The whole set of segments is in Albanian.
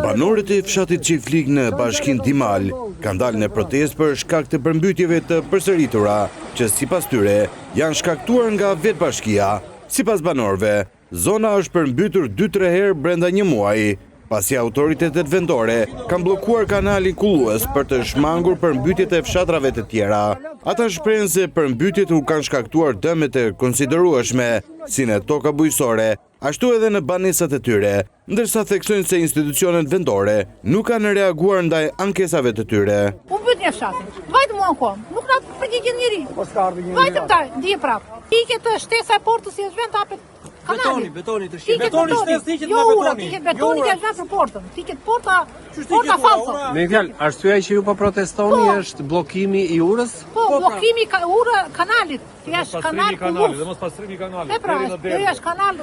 Banorët e fshatit Çiflik në bashkinë Dimal kanë dalë në protestë për shkak të përmbytjeve të përsëritura që sipas tyre janë shkaktuar nga vetbashkia. Sipas banorëve, zona është përmbytur 2-3 herë brenda një muaji, pasi autoritetet vendore kanë bllokuar kanalin kullues për të shmangur përmbytjet e fshatrave të tjera. Ata shprehen se përmbytjet u kanë shkaktuar dëme të konsiderueshme, si në toka bujqësore, ashtu edhe në banesat e tyre, ndërsa theksojnë se institucionet vendore nuk kanë reaguar ndaj ankesave të tyre. U mbyt një fshatin, vajtë mua në kom, nuk na përgjigjen njëri. Vajtë ta, dije prap. Tiket të shtesa e portës si është vend tapet kanali. Betoni të shqip. Betoni shtes tiket me betoni. Tiket betoni që është për portën. Tiket porta falso. Me fjalë, arsyeja që ju po protestoni është bllokimi i urës? Po, bllokimi i kanalit. Është kanal kullus. Dhe mos pastrimi i kanalit. E pra, është kanal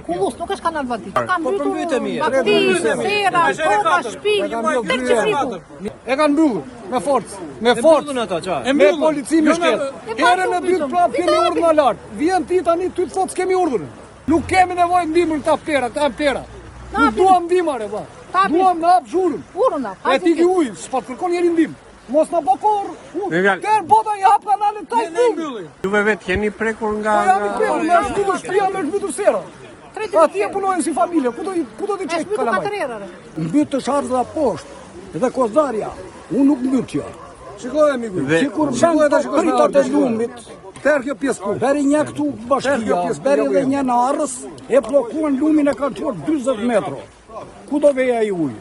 kullus, nuk është kanal vadi. Ka përmbytje mirë. Bakti, sera, porta, shtëpi, tek çifriku. E kanë mbyllur me forcë, me polici me shtet. Herën e dytë prapë kemi urdhën e lartë. Vjen ti tani ty të thotë s'kemi urdhën. Nuk kemi nevojë ndihmën këta pera, këta janë pera. Nuk duam ndihmare, valla. Duam na hap zhurën. Urën na. E ti ki ujë, s'pa kërkon njeri ndihmë. Mos na bokor. Kër bota i hap kanalin taj full. Juve vetë jeni prekur nga... Po jam i prekur, me është zhvitur shtëpia, me është zhvitur sera. Atje punojnë si familje, ku do t'i qekë kalamaj? Mbyt të sharza poshtë dhe kozarja, unë nuk mbytja. Shikoj e migu, shikoj të pritat e lumit, tërë kjo pjesë ku, beri një këtu bashkia, beri dhe një në arës, e blokuan lumin e kanë qërë 20 metro. Ku do veja i ujë?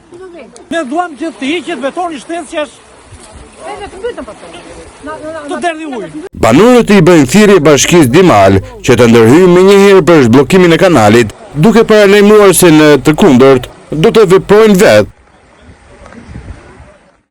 Ne duam që të hiqet betoni shtesë që është të derdhi ujë. Banorët i bëjnë thirrje bashkisë Dimal që të ndërhyjë menjëherë për zhbllokimin e kanalit, duke paralajmëruar se në të kundërt do të veprojnë vetë.